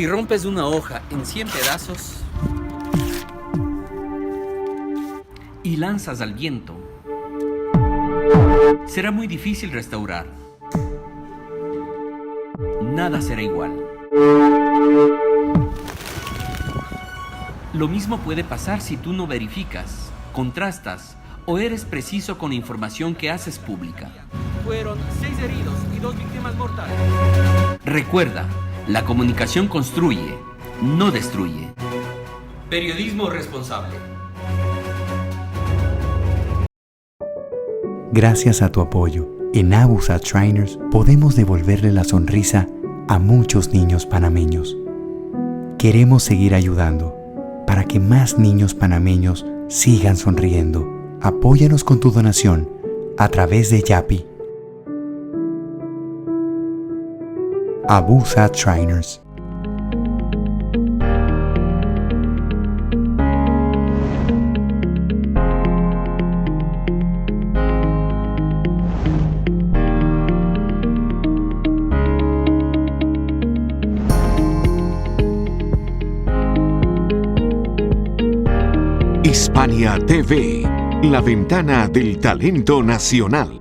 Si rompes una hoja en 100 pedazos y lanzas al viento, será muy difícil restaurar. Nada será igual. Lo mismo puede pasar si tú no verificas, contrastas o eres preciso con la información que haces pública. Fueron 6 heridos y 2 víctimas mortales. Recuerda, la comunicación construye, no destruye. Periodismo responsable. Gracias a tu apoyo, en Abusat Shriners podemos devolverle la sonrisa a muchos niños panameños. Queremos seguir ayudando para que más niños panameños sigan sonriendo. Apóyanos con tu donación a través de Yapi. Abusat Shriners. Hispania TV, la ventana del talento nacional.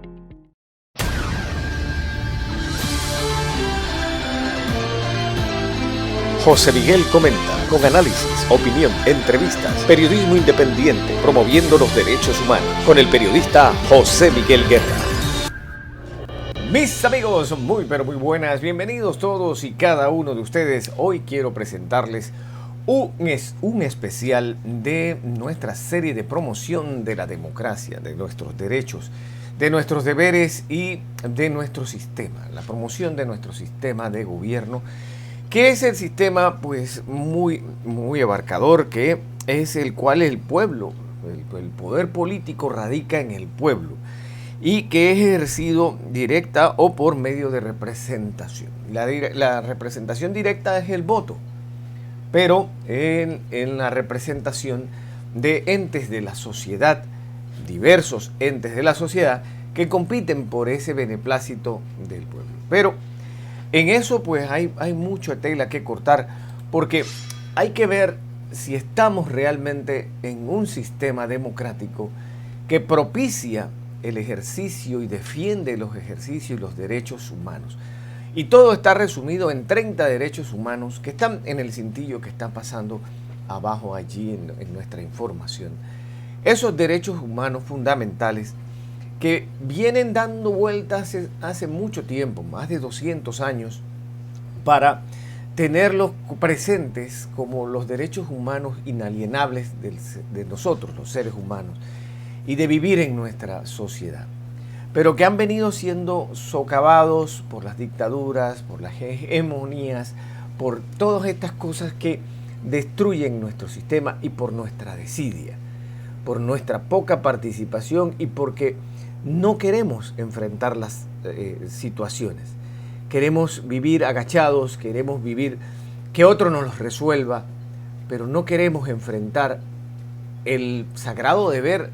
José Miguel comenta, con análisis, opinión, entrevistas, periodismo independiente, promoviendo los derechos humanos, con el periodista José Miguel Guerra. Mis amigos, muy buenas, bienvenidos todos y cada uno de ustedes. Hoy quiero presentarles un especial de nuestra serie de promoción de la democracia, de nuestros derechos, de nuestros deberes y de nuestro sistema, la promoción de nuestro sistema de gobierno, que es el sistema pues muy abarcador, que es el cual el pueblo, el poder político radica en el pueblo y que es ejercido directa o por medio de representación. La representación directa es el voto, pero en la representación de entes de la sociedad, diversos entes de la sociedad que compiten por ese beneplácito del pueblo. Pero en eso pues hay mucha tela que cortar, porque hay que ver si estamos realmente en un sistema democrático que propicia el ejercicio y defiende los ejercicios y los derechos humanos. Y todo está resumido en 30 derechos humanos que están en el cintillo que están pasando abajo allí en nuestra información. Esos derechos humanos fundamentales que vienen dando vueltas hace mucho tiempo, más de 200 años, para tenerlos presentes como los derechos humanos inalienables de nosotros, los seres humanos, y de vivir en nuestra sociedad, pero que han venido siendo socavados por las dictaduras, por las hegemonías, por todas estas cosas que destruyen nuestro sistema y por nuestra desidia, por nuestra poca participación y porque no queremos enfrentar las situaciones. Queremos vivir agachados, queremos vivir que otro nos los resuelva, pero no queremos enfrentar el sagrado deber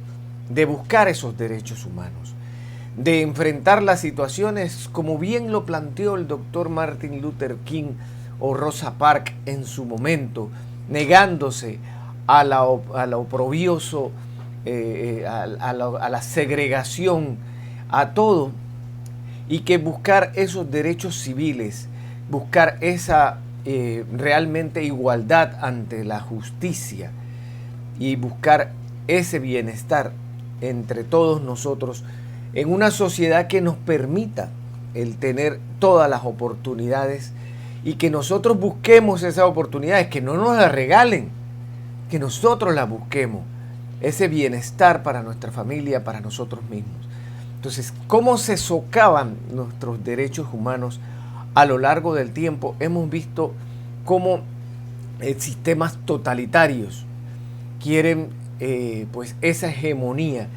de buscar esos derechos humanos, de enfrentar las situaciones como bien lo planteó el doctor Martin Luther King o Rosa Parks en su momento, negándose a lo oprobioso, a la segregación, a todo, y que buscar esos derechos civiles, buscar esa realmente igualdad ante la justicia y buscar ese bienestar entre todos nosotros en una sociedad que nos permita el tener todas las oportunidades y que nosotros busquemos esas oportunidades, que no nos las regalen, que nosotros las busquemos, ese bienestar para nuestra familia, para nosotros mismos. Entonces, ¿cómo se socavan nuestros derechos humanos a lo largo del tiempo? Hemos visto cómo sistemas totalitarios quieren pues esa hegemonía,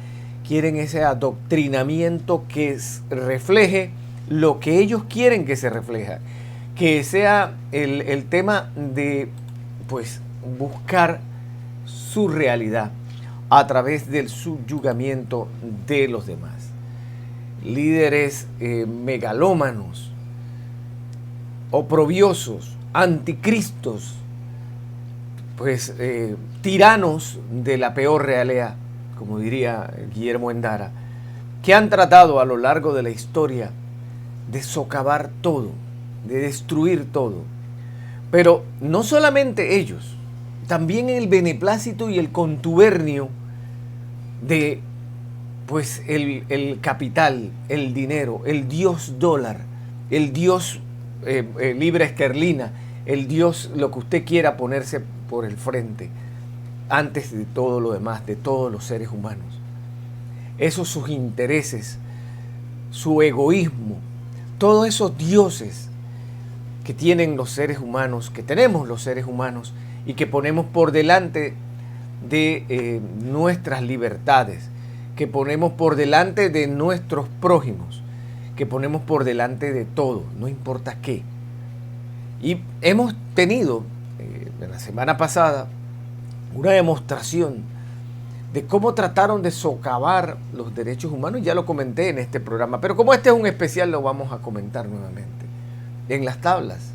quieren ese adoctrinamiento que refleje lo que ellos quieren que se refleja, que sea el tema de pues buscar su realidad a través del subyugamiento de los demás. Líderes megalómanos, oprobiosos, anticristos, pues tiranos de la peor realea, como diría Guillermo Endara, que han tratado a lo largo de la historia de socavar todo, de destruir todo. Pero no solamente ellos, también el beneplácito y el contubernio de pues el capital, el dinero, el dios dólar, el dios libra esterlina, el dios lo que usted quiera ponerse por el frente, antes de todo lo demás, de todos los seres humanos. Esos sus intereses, su egoísmo, todos esos dioses que tienen los seres humanos, que tenemos los seres humanos y que ponemos por delante de nuestras libertades, que ponemos por delante de nuestros prójimos, que ponemos por delante de todo, no importa qué. Y hemos tenido en la semana pasada una demostración de cómo trataron de socavar los derechos humanos, ya lo comenté en este programa, pero como este es un especial lo vamos a comentar nuevamente, en las tablas,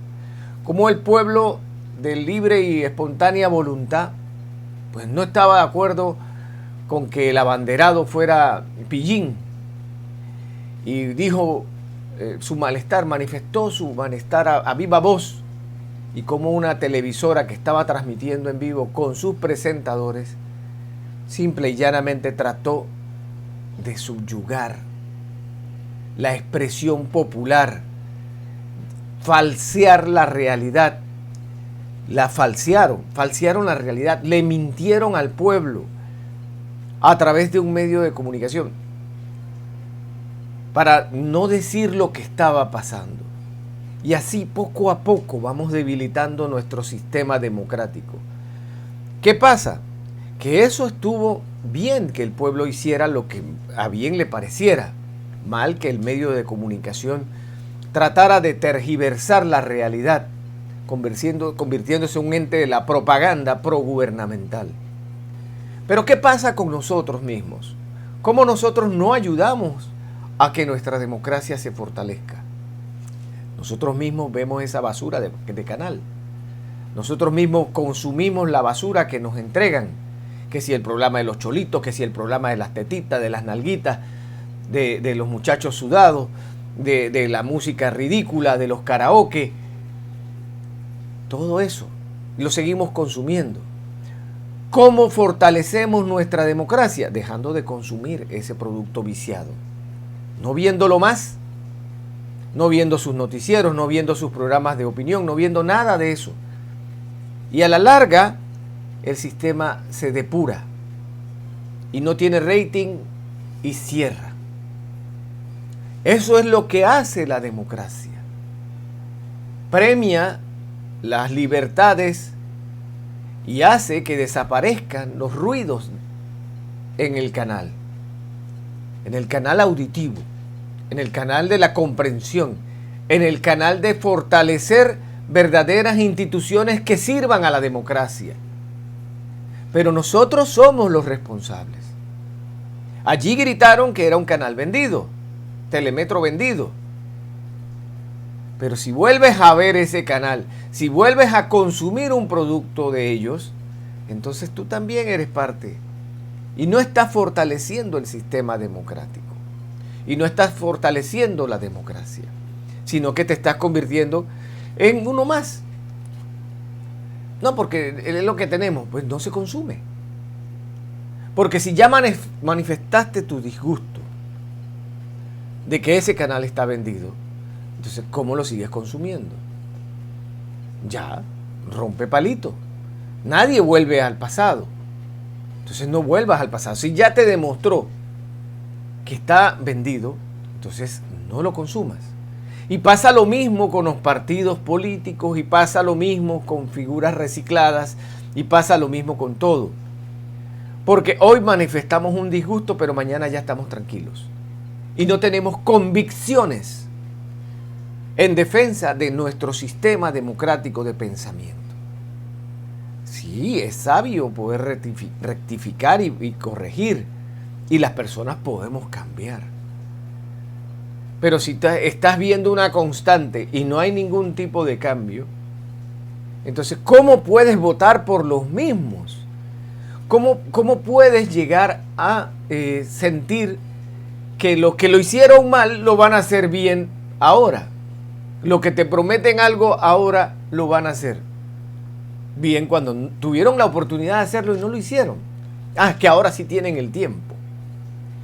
cómo el pueblo de libre y espontánea voluntad pues no estaba de acuerdo con que el abanderado fuera Pillín y dijo su malestar, manifestó su malestar a viva voz, y como una televisora que estaba transmitiendo en vivo con sus presentadores simple y llanamente trató de subyugar la expresión popular, falsear la realidad. La falsearon la realidad, le mintieron al pueblo a través de un medio de comunicación para no decir lo que estaba pasando. Y así poco a poco vamos debilitando nuestro sistema democrático. ¿Qué pasa? Que eso estuvo bien que el pueblo hiciera lo que a bien le pareciera, mal que el medio de comunicación tratara de tergiversar la realidad, convirtiéndose en un ente de la propaganda progubernamental. Pero ¿qué pasa con nosotros mismos? ¿Cómo nosotros no ayudamos a que nuestra democracia se fortalezca? Nosotros mismos vemos esa basura de canal. Nosotros mismos consumimos la basura que nos entregan. Que si el programa de los cholitos, que si el programa de las tetitas, de las nalguitas, de los muchachos sudados, de la música ridícula, de los karaoke. Todo eso lo seguimos consumiendo. ¿Cómo fortalecemos nuestra democracia? Dejando de consumir ese producto viciado. No viéndolo más, no viendo sus noticieros, no viendo sus programas de opinión, no viendo nada de eso. Y a la larga, el sistema se depura y no tiene rating y cierra. Eso es lo que hace la democracia. Premia las libertades y hace que desaparezcan los ruidos en el canal auditivo, en el canal de la comprensión, en el canal de fortalecer verdaderas instituciones que sirvan a la democracia. Pero nosotros somos los responsables. Allí gritaron que era un canal vendido, Telemetro vendido. Pero si vuelves a ver ese canal, si vuelves a consumir un producto de ellos, entonces tú también eres parte. Y no estás fortaleciendo el sistema democrático. Y no estás fortaleciendo la democracia. Sino que te estás convirtiendo en uno más. No, porque es lo que tenemos, pues no se consume. Porque si ya manifestaste tu disgusto de que ese canal está vendido, entonces ¿cómo lo sigues consumiendo? Ya, rompe palito. Nadie vuelve al pasado. Entonces no vuelvas al pasado. Si ya te demostró que está vendido, entonces no lo consumas. Y pasa lo mismo con los partidos políticos, y pasa lo mismo con figuras recicladas, y pasa lo mismo con todo. Porque hoy manifestamos un disgusto, pero mañana ya estamos tranquilos. Y no tenemos convicciones en defensa de nuestro sistema democrático de pensamiento. Sí, es sabio poder rectificar y corregir, y las personas podemos cambiar. Pero si estás viendo una constante y no hay ningún tipo de cambio, Entonces, ¿cómo puedes votar por los mismos? ¿Cómo puedes llegar a sentir que los que lo hicieron mal lo van a hacer bien ahora? Los que te prometen algo ahora lo van a hacer bien cuando tuvieron la oportunidad de hacerlo y no lo hicieron. Ah, que ahora sí tienen el tiempo.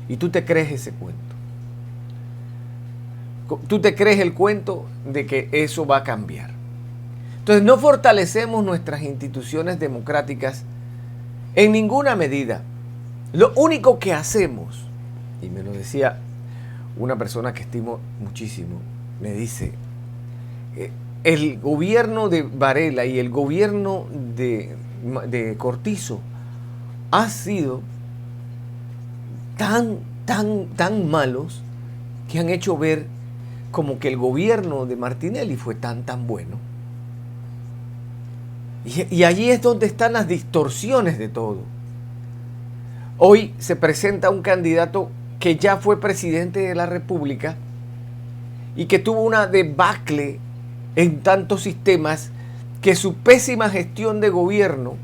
Y tú te crees ese cuento. Tú te crees el cuento de que eso va a cambiar. Entonces no fortalecemos nuestras instituciones democráticas en ninguna medida. Lo único que hacemos, y me lo decía una persona que estimo muchísimo, me dice, el gobierno de Varela y el gobierno de Cortizo ha sido tan malos que han hecho ver como que el gobierno de Martinelli fue tan bueno. Y allí es donde están las distorsiones de todo. Hoy se presenta un candidato que ya fue presidente de la República y que tuvo una debacle en tantos sistemas que su pésima gestión de gobierno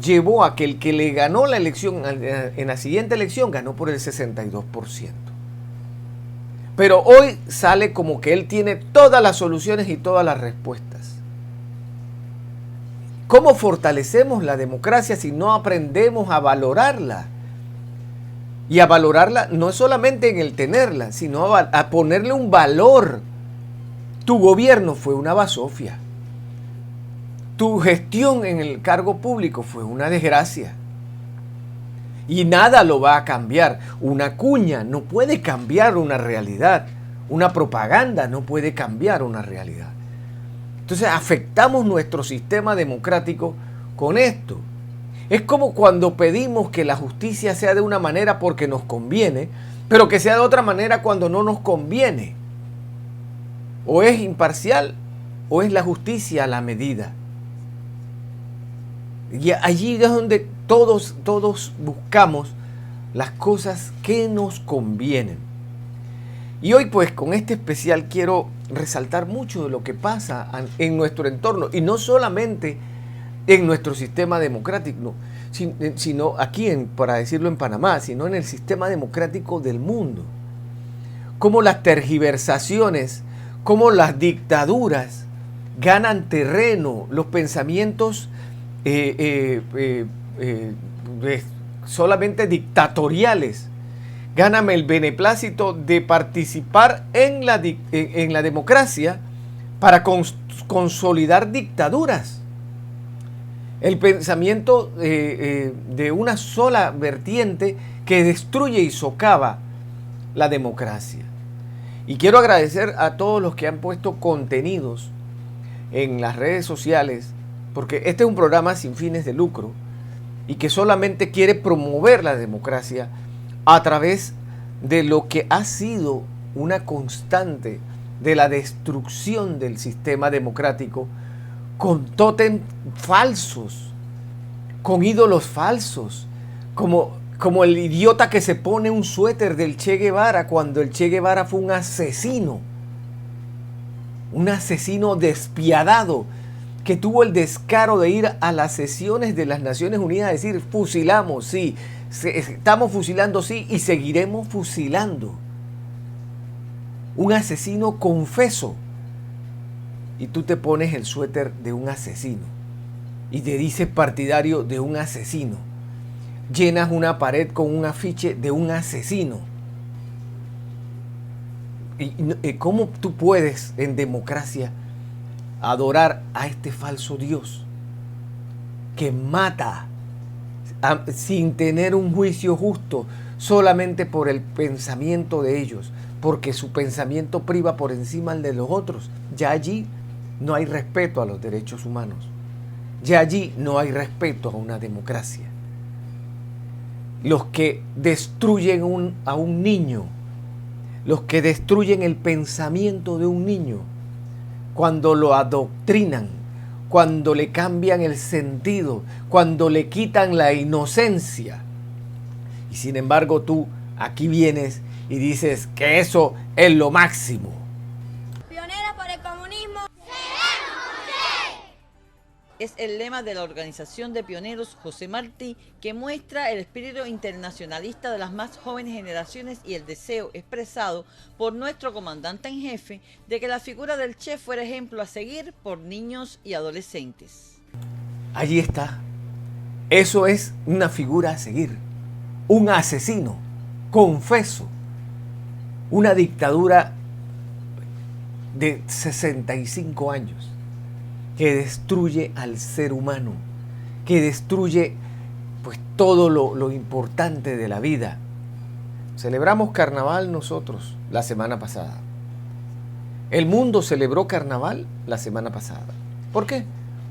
llevó a que el que le ganó la elección en la siguiente elección ganó por el 62%. Pero hoy sale como que él tiene todas las soluciones y todas las respuestas. ¿Cómo fortalecemos la democracia si no aprendemos a valorarla? Y a valorarla no es solamente en el tenerla, sino a ponerle un valor. Tu gobierno fue una basofia. Tu gestión en el cargo público fue una desgracia. Y nada lo va a cambiar. Una cuña no puede cambiar una realidad. Una propaganda no puede cambiar una realidad. Entonces afectamos nuestro sistema democrático con esto. Es como cuando pedimos que la justicia sea de una manera porque nos conviene, pero que sea de otra manera cuando no nos conviene. O es imparcial o es la justicia a la medida. Y allí es donde todos buscamos las cosas que nos convienen. Y hoy pues con este especial quiero resaltar mucho de lo que pasa en nuestro entorno y no solamente en nuestro sistema democrático, sino aquí, para decirlo en Panamá, sino en el sistema democrático del mundo. Cómo las tergiversaciones, cómo las dictaduras ganan terreno, los pensamientos solamente dictatoriales ganan el beneplácito de participar en la democracia para consolidar dictaduras. El pensamiento de una sola vertiente que destruye y socava la democracia. Y quiero agradecer a todos los que han puesto contenidos en las redes sociales, porque este es un programa sin fines de lucro y que solamente quiere promover la democracia a través de lo que ha sido una constante de la destrucción del sistema democrático con tótem falsos, con ídolos falsos, como el idiota que se pone un suéter del Che Guevara cuando el Che Guevara fue un asesino despiadado que tuvo el descaro de ir a las sesiones de las Naciones Unidas a decir: fusilamos, sí, estamos fusilando, sí, y seguiremos fusilando. Un asesino confeso. Y tú te pones el suéter de un asesino y te dices partidario de un asesino. Llenas una pared con un afiche de un asesino. ¿Y cómo tú puedes en democracia adorar a este falso Dios que mata sin tener un juicio justo solamente por el pensamiento de ellos, porque su pensamiento priva por encima del de los otros? Ya allí no hay respeto a los derechos humanos. Ya allí no hay respeto a una democracia. Los que destruyen a un niño, los que destruyen el pensamiento de un niño, cuando lo adoctrinan, cuando le cambian el sentido, cuando le quitan la inocencia. Y sin embargo tú aquí vienes y dices que eso es lo máximo. Pioneras por el comunismo. Es el lema de la organización de pioneros José Martí, que muestra el espíritu internacionalista de las más jóvenes generaciones y el deseo expresado por nuestro comandante en jefe de que la figura del Che fuera ejemplo a seguir por niños y adolescentes. Allí está. Eso es una figura a seguir. Un asesino, confeso. Una dictadura de 65 años. Que destruye al ser humano, que destruye pues todo lo importante de la vida. Celebramos carnaval nosotros la semana pasada. El mundo celebró carnaval la semana pasada. ¿Por qué?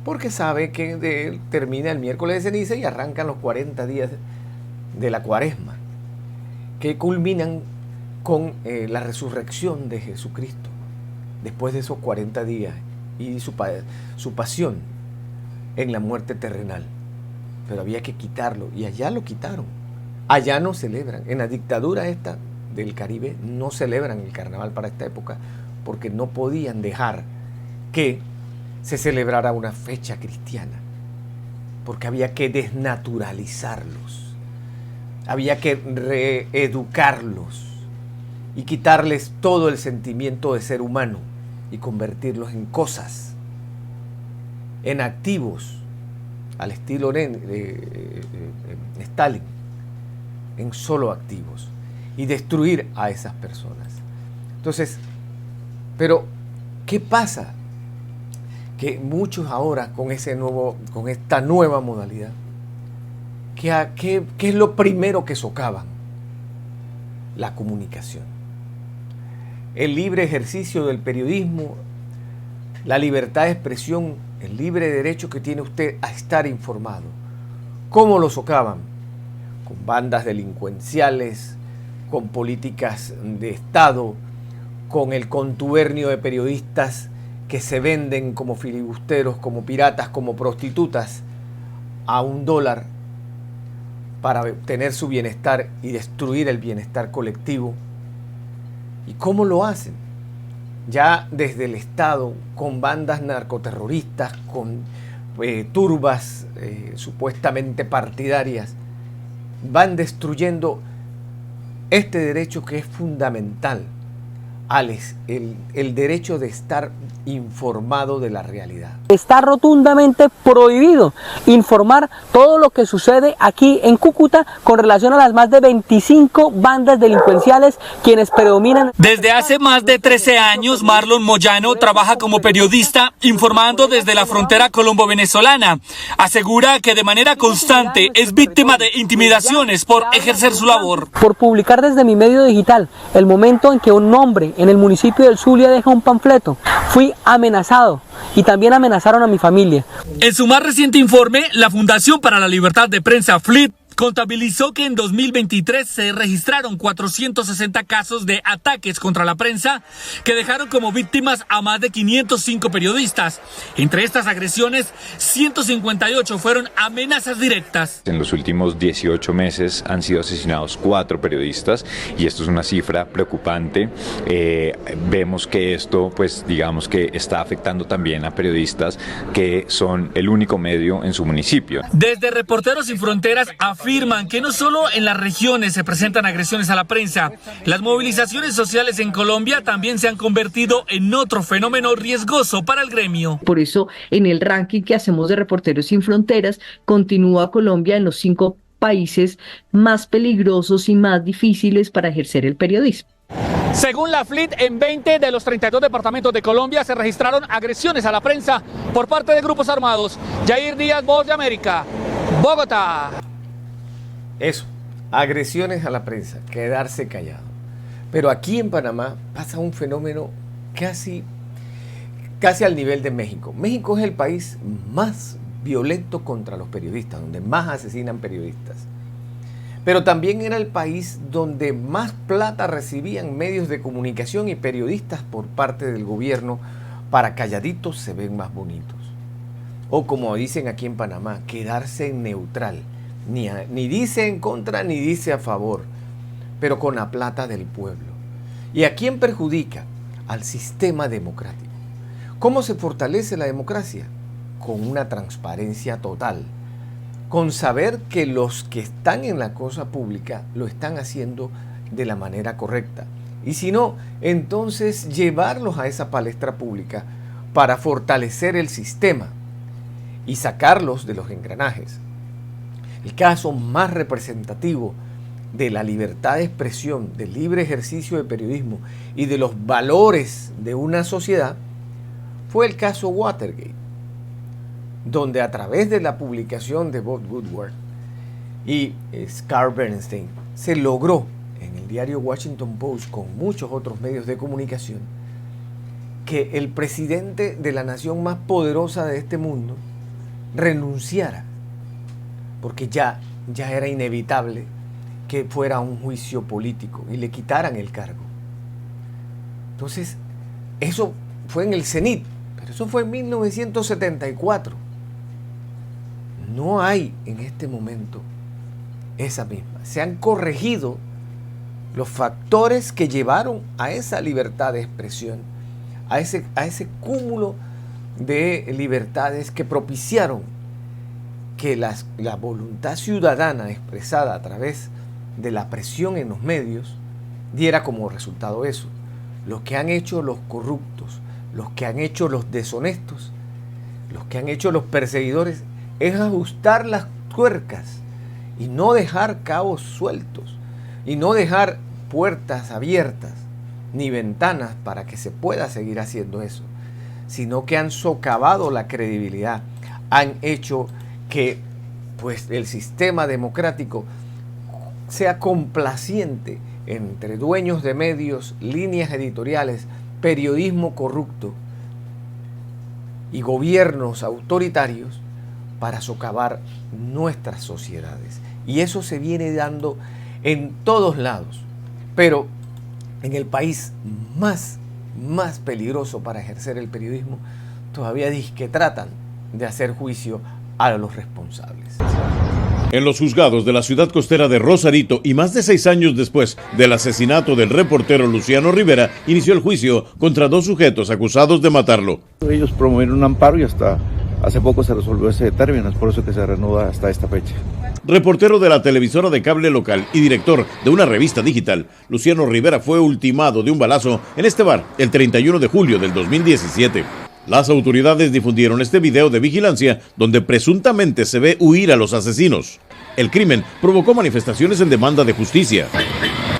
Porque sabe que termina el miércoles de ceniza y arrancan los 40 días de la cuaresma, que culminan con la resurrección de Jesucristo. Después de esos 40 días y su pasión en la muerte terrenal. Pero había que quitarlo y allá lo quitaron. Allá no celebran. En la dictadura esta del Caribe no celebran el carnaval para esta época porque no podían dejar que se celebrara una fecha cristiana. Porque había que desnaturalizarlos. Había que reeducarlos y quitarles todo el sentimiento de ser humano y convertirlos en cosas, en activos, al estilo Stalin, en solo activos, y destruir a esas personas. Entonces, pero, ¿qué pasa? Que muchos ahora, con esta nueva modalidad, ¿qué es lo primero que socavan? La comunicación. El libre ejercicio del periodismo, la libertad de expresión, el libre derecho que tiene usted a estar informado. ¿Cómo lo socavan? Con bandas delincuenciales, con políticas de Estado, con el contubernio de periodistas que se venden como filibusteros, como piratas, como prostitutas a $1 para obtener su bienestar y destruir el bienestar colectivo. ¿Y cómo lo hacen? Ya desde el Estado, con bandas narcoterroristas, con turbas supuestamente partidarias, van destruyendo este derecho que es fundamental, el derecho de estar informado de la realidad. Está rotundamente prohibido informar todo lo que sucede aquí en Cúcuta con relación a las más de 25 bandas delincuenciales quienes predominan. Desde hace más de 13 años, Marlon Moyano trabaja como periodista informando desde la frontera colombo-venezolana. Asegura que de manera constante es víctima de intimidaciones por ejercer su labor. Por publicar desde mi medio digital el momento en que un hombre en el municipio del Zulia deja un panfleto, fui amenazado y también amenazaron a mi familia. En su más reciente informe, la Fundación para la Libertad de Prensa, FLIP, contabilizó que en 2023 se registraron 460 casos de ataques contra la prensa que dejaron como víctimas a más de 505 periodistas. Entre estas agresiones, 158 fueron amenazas directas. En los últimos 18 meses han sido asesinados 4 periodistas y esto es una cifra preocupante. Vemos que esto, pues digamos que está afectando también a periodistas que son el único medio en su municipio. Desde Reporteros Sin Fronteras afirman que no solo en las regiones se presentan agresiones a la prensa, las movilizaciones sociales en Colombia también se han convertido en otro fenómeno riesgoso para el gremio. Por eso, en el ranking que hacemos de Reporteros Sin Fronteras, continúa Colombia en los 5 países más peligrosos y más difíciles para ejercer el periodismo. Según la FLIT, en 20 de los 32 departamentos de Colombia se registraron agresiones a la prensa por parte de grupos armados. Jair Díaz, Voz de América, Bogotá. Eso, agresiones a la prensa, quedarse callado. Pero aquí en Panamá pasa un fenómeno casi al nivel de México. México es el país más violento contra los periodistas, donde más asesinan periodistas. Pero también era el país donde más plata recibían medios de comunicación y periodistas por parte del gobierno para calladitos se ven más bonitos. O como dicen aquí en Panamá, quedarse neutral. Ni dice en contra ni dice a favor, pero con la plata del pueblo. ¿Y a quién perjudica? Al sistema democrático. ¿Cómo se fortalece la democracia? con una transparencia total, con saber que los que están en la cosa pública lo están haciendo de la manera correcta. Y si no, entonces llevarlos a esa palestra pública para fortalecer el sistema y sacarlos de los engranajes. El caso más representativo de la libertad de expresión, del libre ejercicio de periodismo y de los valores de una sociedad fue el caso Watergate, donde a través de la publicación de Bob Woodward y Scar Bernstein se logró en el diario Washington Post con muchos otros medios de comunicación que el presidente de la nación más poderosa de este mundo renunciara, porque ya era inevitable que fuera un juicio político y le quitaran el cargo. Entonces, eso fue en el cenit, pero eso fue en 1974. No hay en este momento esa misma. Se han corregido los factores que llevaron a esa libertad de expresión, a ese cúmulo de libertades que propiciaron que la voluntad ciudadana expresada a través de la presión en los medios diera como resultado eso. Lo que han hecho los corruptos, los que han hecho los deshonestos, los que han hecho los perseguidores, es ajustar las tuercas y no dejar cabos sueltos y no dejar puertas abiertas ni ventanas para que se pueda seguir haciendo eso, sino que han socavado la credibilidad, han hecho que pues el sistema democrático sea complaciente entre dueños de medios, líneas editoriales, periodismo corrupto y gobiernos autoritarios para socavar nuestras sociedades. Y eso se viene dando en todos lados, pero en el país más peligroso para ejercer el periodismo, todavía que tratan de hacer juicio a los responsables. En los juzgados de la ciudad costera de Rosarito y más de 6 años después del asesinato del reportero Luciano Rivera, inició el juicio contra 2 sujetos acusados de matarlo. Ellos promovieron un amparo y hasta hace poco se resolvió ese término, es por eso que se reanuda hasta esta fecha. Reportero de la televisora de cable local y director de una revista digital, Luciano Rivera fue ultimado de un balazo en este bar el 31 de julio del 2017. Las autoridades difundieron este video de vigilancia donde presuntamente se ve huir a los asesinos. El crimen provocó manifestaciones en demanda de justicia.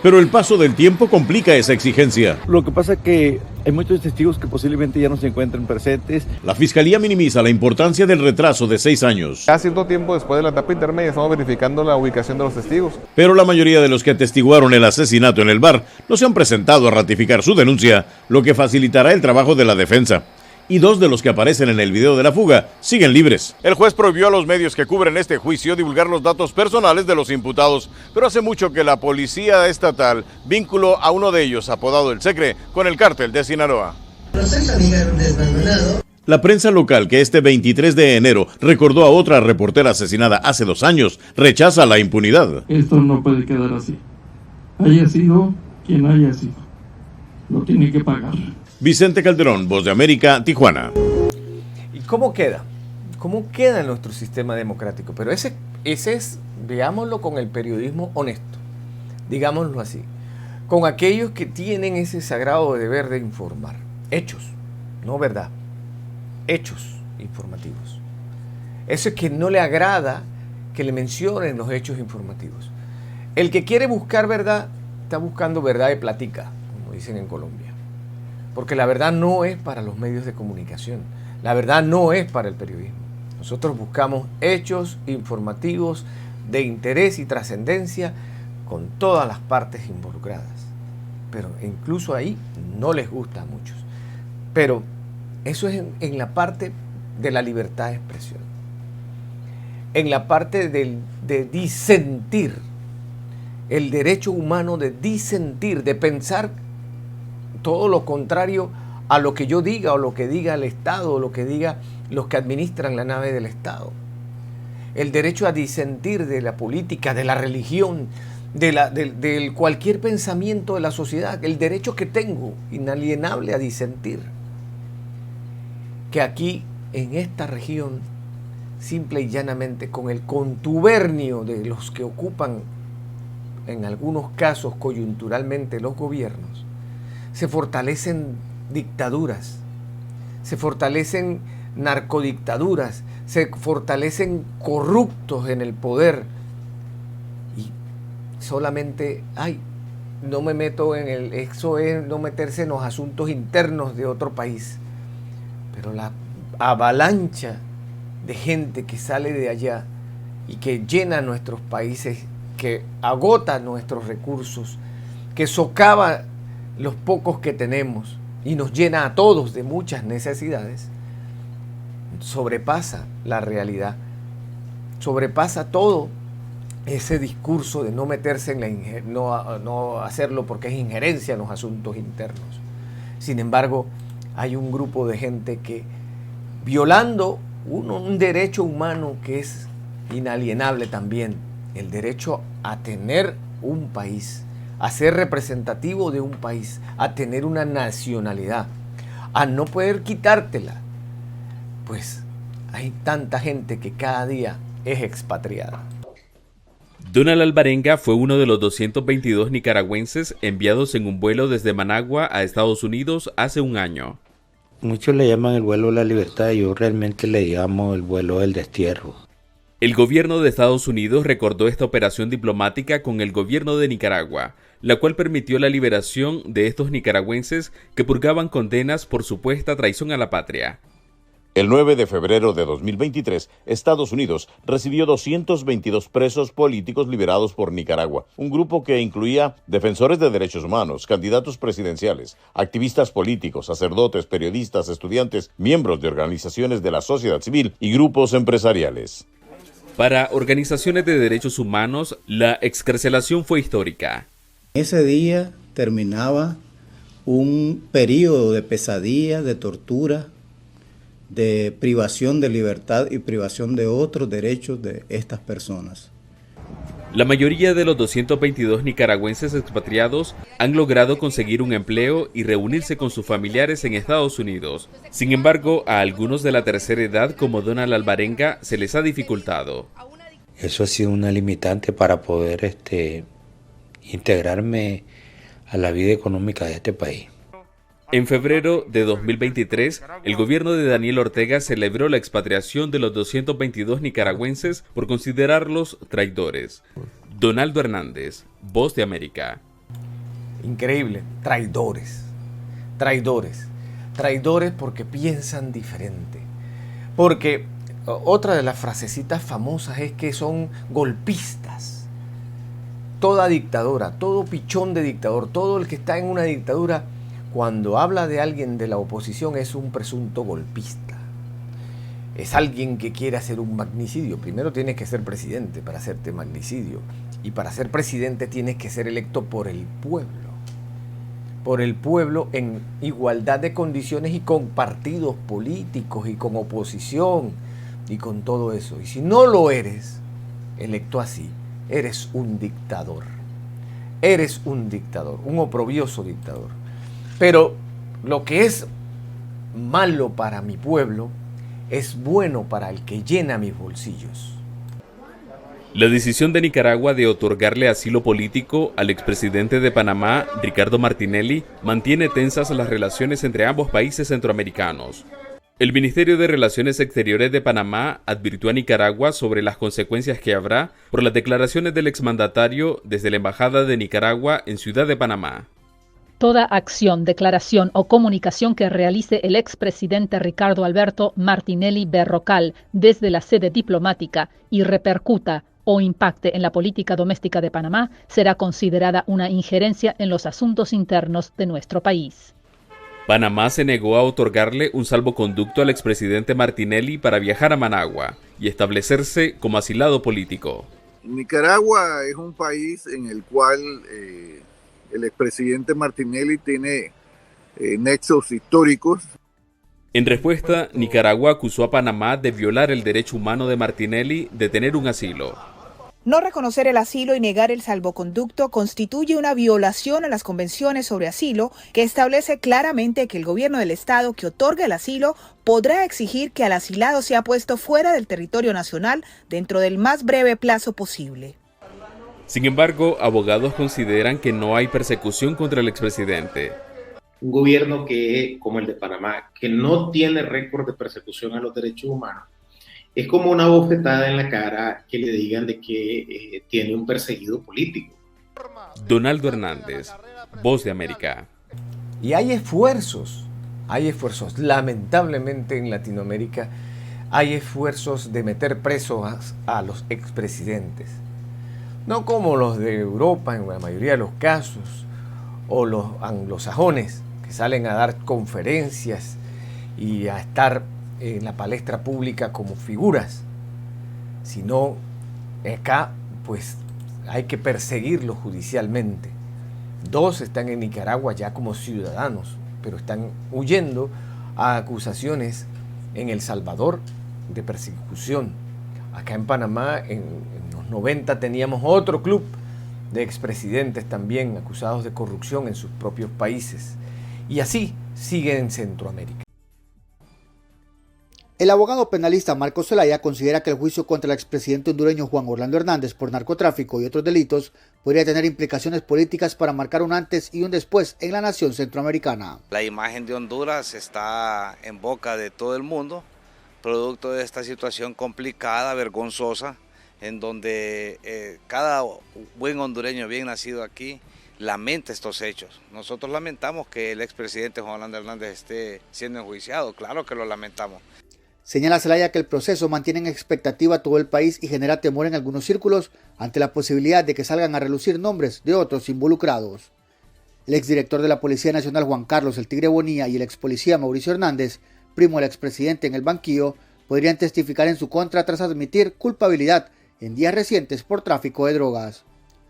Pero el paso del tiempo complica esa exigencia. Lo que pasa es que hay muchos testigos que posiblemente ya no se encuentran presentes. La Fiscalía minimiza la importancia del retraso de 6 años. Ya cierto tiempo después de la etapa intermedia estamos verificando la ubicación de los testigos. Pero la mayoría de los que atestiguaron el asesinato en el bar no se han presentado a ratificar su denuncia, lo que facilitará el trabajo de la defensa. Y 2 de los que aparecen en el video de la fuga siguen libres. El juez prohibió a los medios que cubren este juicio divulgar los datos personales de los imputados, pero hace mucho que la policía estatal vinculó a uno de ellos, apodado El Secre, con el cártel de Sinaloa. La prensa local, que este 23 de enero recordó a otra reportera asesinada hace 2 años, rechaza la impunidad. Esto no puede quedar así. Haya sido quien haya sido. Lo tiene que pagar. Vicente Calderón, Voz de América, Tijuana. ¿Y cómo queda? ¿Cómo queda en nuestro sistema democrático? Pero ese es, veámoslo con el periodismo honesto, digámoslo así, con aquellos que tienen ese sagrado deber de informar. Hechos, no verdad. Hechos informativos. Eso es que no le agrada que le mencionen los hechos informativos. El que quiere buscar verdad, está buscando verdad de platica, como dicen en Colombia. Porque la verdad no es para los medios de comunicación, la verdad no es para el periodismo. Nosotros buscamos hechos informativos de interés y trascendencia con todas las partes involucradas. Pero incluso ahí no les gusta a muchos. Pero eso es en la parte de la libertad de expresión. En la parte de disentir, el derecho humano de disentir, de pensar todo lo contrario a lo que yo diga o lo que diga el Estado o lo que diga los que administran la nave del Estado. El derecho a disentir de la política, de la religión, de cualquier pensamiento de la sociedad. El derecho que tengo, inalienable, a disentir. Que aquí en esta región, simple y llanamente con el contubernio de los que ocupan, en algunos casos coyunturalmente, los gobiernos, se fortalecen dictaduras, se fortalecen narcodictaduras, se fortalecen corruptos en el poder. Y solamente, no me meto eso es no meterse en los asuntos internos de otro país. Pero la avalancha de gente que sale de allá y que llena nuestros países, que agota nuestros recursos, que socava los pocos que tenemos y nos llena a todos de muchas necesidades, sobrepasa la realidad, sobrepasa todo ese discurso de no meterse en no hacerlo porque es injerencia en los asuntos internos. Sin embargo, hay un grupo de gente que, violando un derecho humano que es inalienable también, el derecho a tener un país, a ser representativo de un país, a tener una nacionalidad, a no poder quitártela, pues hay tanta gente que cada día es expatriada. Donald Alvarenga fue uno de los 222 nicaragüenses enviados en un vuelo desde Managua a Estados Unidos hace un año. Muchos le llaman el vuelo de la libertad, yo realmente le llamo el vuelo del destierro. El gobierno de Estados Unidos recordó esta operación diplomática con el gobierno de Nicaragua, la cual permitió la liberación de estos nicaragüenses que purgaban condenas por supuesta traición a la patria. El 9 de febrero de 2023, Estados Unidos recibió 222 presos políticos liberados por Nicaragua, un grupo que incluía defensores de derechos humanos, candidatos presidenciales, activistas políticos, sacerdotes, periodistas, estudiantes, miembros de organizaciones de la sociedad civil y grupos empresariales. Para organizaciones de derechos humanos, la excarcelación fue histórica. Ese día terminaba un periodo de pesadilla, de tortura, de privación de libertad y privación de otros derechos de estas personas. La mayoría de los 222 nicaragüenses expatriados han logrado conseguir un empleo y reunirse con sus familiares en Estados Unidos. Sin embargo, a algunos de la tercera edad, como Donald Alvarenga, se les ha dificultado. Eso ha sido una limitante para poder integrarme a la vida económica de este país. En febrero de 2023, el gobierno de Daniel Ortega celebró la expatriación de los 222 nicaragüenses por considerarlos traidores. Donaldo Hernández, Voz de América. Increíble, traidores, traidores, traidores porque piensan diferente. Porque otra de las frasecitas famosas es que son golpistas. Toda dictadura, todo pichón de dictador, todo el que está en una dictadura, cuando habla de alguien de la oposición es un presunto golpista. Es alguien que quiere hacer un magnicidio. Primero tienes que ser presidente para hacerte magnicidio. Y para ser presidente tienes que ser electo por el pueblo. Por el pueblo en igualdad de condiciones y con partidos políticos y con oposición y con todo eso. Y si no lo eres, electo así, eres un dictador. Eres un dictador, un oprobioso dictador. Pero lo que es malo para mi pueblo es bueno para el que llena mis bolsillos. La decisión de Nicaragua de otorgarle asilo político al expresidente de Panamá, Ricardo Martinelli, mantiene tensas las relaciones entre ambos países centroamericanos. El Ministerio de Relaciones Exteriores de Panamá advirtió a Nicaragua sobre las consecuencias que habrá por las declaraciones del exmandatario desde la Embajada de Nicaragua en Ciudad de Panamá. Toda acción, declaración o comunicación que realice el expresidente Ricardo Alberto Martinelli Berrocal desde la sede diplomática y repercuta o impacte en la política doméstica de Panamá será considerada una injerencia en los asuntos internos de nuestro país. Panamá se negó a otorgarle un salvoconducto al expresidente Martinelli para viajar a Managua y establecerse como asilado político. Nicaragua es un país en el cual el expresidente Martinelli tiene nexos históricos. En respuesta, Nicaragua acusó a Panamá de violar el derecho humano de Martinelli de tener un asilo. No reconocer el asilo y negar el salvoconducto constituye una violación a las convenciones sobre asilo que establece claramente que el gobierno del estado que otorga el asilo podrá exigir que al asilado sea puesto fuera del territorio nacional dentro del más breve plazo posible. Sin embargo, abogados consideran que no hay persecución contra el expresidente. Un gobierno como el de Panamá, que no tiene récord de persecución a los derechos humanos, es como una bofetada en la cara que le digan de que tiene un perseguido político. Donaldo Hernández, Voz de América. Y hay esfuerzos, lamentablemente en Latinoamérica, hay esfuerzos de meter presos a los expresidentes. No como los de Europa en la mayoría de los casos, o los anglosajones, que salen a dar conferencias y a estar en la palestra pública como figuras, sino acá pues hay que perseguirlos judicialmente. 2 están en Nicaragua ya como ciudadanos, pero están huyendo a acusaciones en El Salvador de persecución. Acá en Panamá en los 90 teníamos otro club de expresidentes también acusados de corrupción en sus propios países. Y así sigue en Centroamérica. El abogado penalista Marcos Zelaya considera que el juicio contra el expresidente hondureño Juan Orlando Hernández por narcotráfico y otros delitos podría tener implicaciones políticas para marcar un antes y un después en la nación centroamericana. La imagen de Honduras está en boca de todo el mundo, producto de esta situación complicada, vergonzosa, en donde cada buen hondureño bien nacido aquí lamenta estos hechos. Nosotros lamentamos que el expresidente Juan Orlando Hernández esté siendo enjuiciado, claro que lo lamentamos. Señala Zelaya que el proceso mantiene en expectativa a todo el país y genera temor en algunos círculos ante la posibilidad de que salgan a relucir nombres de otros involucrados. El exdirector de la Policía Nacional Juan Carlos El Tigre Bonilla y el expolicía Mauricio Hernández, primo del expresidente en el banquillo, podrían testificar en su contra tras admitir culpabilidad en días recientes por tráfico de drogas.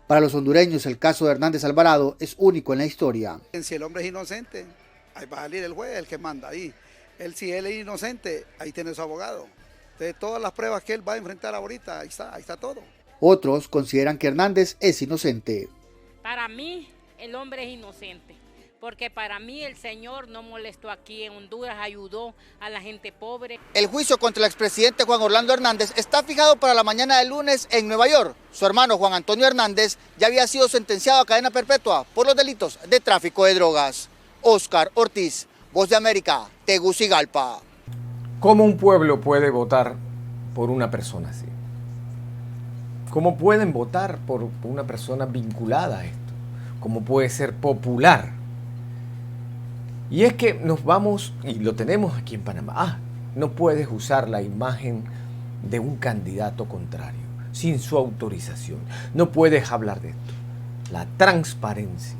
Para los hondureños, el caso de Hernández Alvarado es único en la historia. Si el hombre es inocente, ahí va a salir el juez, el que manda ahí. Si él es inocente, ahí tiene su abogado. Entonces, todas las pruebas que él va a enfrentar ahorita, ahí está todo. Otros consideran que Hernández es inocente. Para mí, el hombre es inocente, porque para mí el señor no molestó aquí en Honduras, ayudó a la gente pobre. El juicio contra el expresidente Juan Orlando Hernández está fijado para la mañana del lunes en Nueva York. Su hermano Juan Antonio Hernández ya había sido sentenciado a cadena perpetua por los delitos de tráfico de drogas. Oscar Ortiz, Voz de América, Tegucigalpa. ¿Cómo un pueblo puede votar por una persona así? ¿Cómo pueden votar por una persona vinculada a esto? ¿Cómo puede ser popular? Y es que nos vamos, y lo tenemos aquí en Panamá, no puedes usar la imagen de un candidato contrario sin su autorización. No puedes hablar de esto. La transparencia,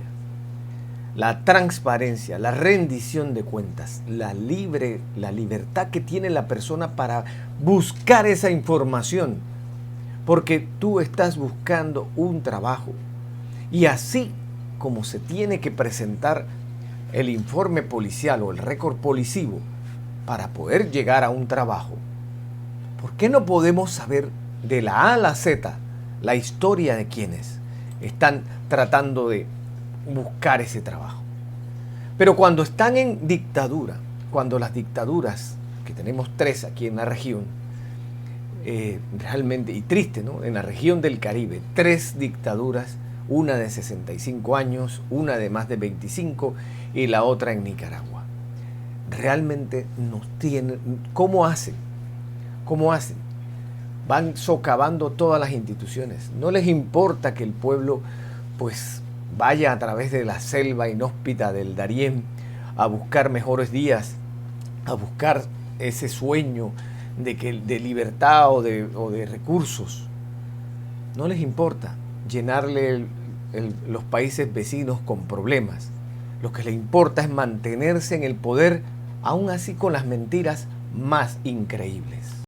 la rendición de cuentas, la libertad que tiene la persona para buscar esa información, porque tú estás buscando un trabajo. Y así como se tiene que presentar el informe policial o el récord policivo para poder llegar a un trabajo, ¿por qué no podemos saber de la A a la Z la historia de quienes están tratando de buscar ese trabajo? Pero cuando están en dictadura, cuando las dictaduras, que tenemos 3 aquí en la región, realmente, y triste, ¿no? En la región del Caribe, 3 dictaduras, una de 65 años, una de más de 25 y la otra en Nicaragua. Realmente nos tienen, ¿cómo hacen? ¿Cómo hacen? Van socavando todas las instituciones. No les importa que el pueblo pues vaya a través de la selva inhóspita del Darién a buscar mejores días, a buscar ese sueño de libertad o de recursos. No les importa llenarle los países vecinos con problemas. Lo que les importa es mantenerse en el poder, aún así con las mentiras más increíbles.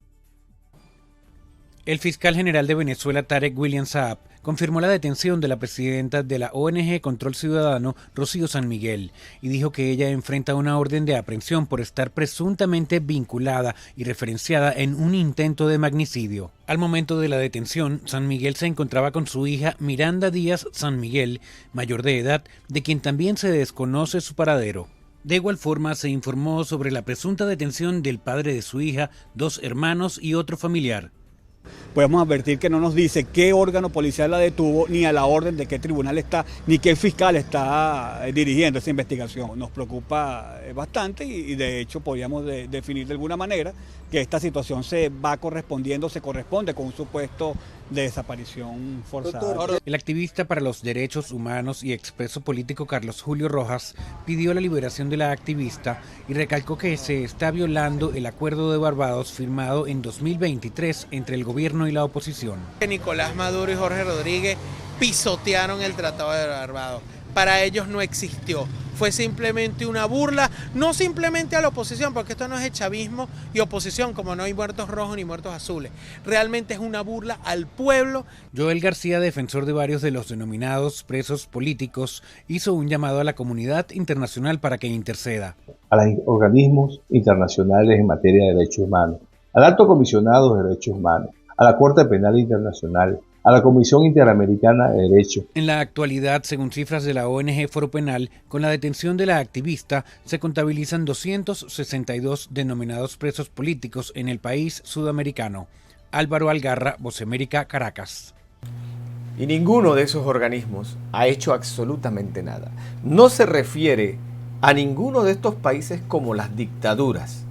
El fiscal general de Venezuela, Tarek William Saab, confirmó la detención de la presidenta de la ONG Control Ciudadano, Rocío San Miguel, y dijo que ella enfrenta una orden de aprehensión por estar presuntamente vinculada y referenciada en un intento de magnicidio. Al momento de la detención, San Miguel se encontraba con su hija Miranda Díaz San Miguel, mayor de edad, de quien también se desconoce su paradero. De igual forma, se informó sobre la presunta detención del padre de su hija, 2 hermanos y otro familiar. Podemos advertir que no nos dice qué órgano policial la detuvo, ni a la orden de qué tribunal está, ni qué fiscal está dirigiendo esa investigación. Nos preocupa bastante y de hecho podríamos definir de alguna manera que esta situación se corresponde con un supuesto de desaparición forzada. El activista para los derechos humanos y expreso político Carlos Julio Rojas pidió la liberación de la activista y recalcó que se está violando el acuerdo de Barbados firmado en 2023 entre el gobierno y la oposición. Nicolás Maduro y Jorge Rodríguez pisotearon el Tratado de Barbados. Para ellos no existió. Fue simplemente una burla, no simplemente a la oposición, porque esto no es el chavismo y oposición, como no hay muertos rojos ni muertos azules. Realmente es una burla al pueblo. Joel García, defensor de varios de los denominados presos políticos, hizo un llamado a la comunidad internacional para que interceda. A los organismos internacionales en materia de derechos humanos, al Alto Comisionado de Derechos Humanos, a la Corte Penal Internacional, a la Comisión Interamericana de Derechos. En la actualidad, según cifras de la ONG Foro Penal, con la detención de la activista se contabilizan 262 denominados presos políticos en el país sudamericano. Álvaro Algarra, Voz América, Caracas. Y ninguno de esos organismos ha hecho absolutamente nada. No se refiere a ninguno de estos países como las dictaduras.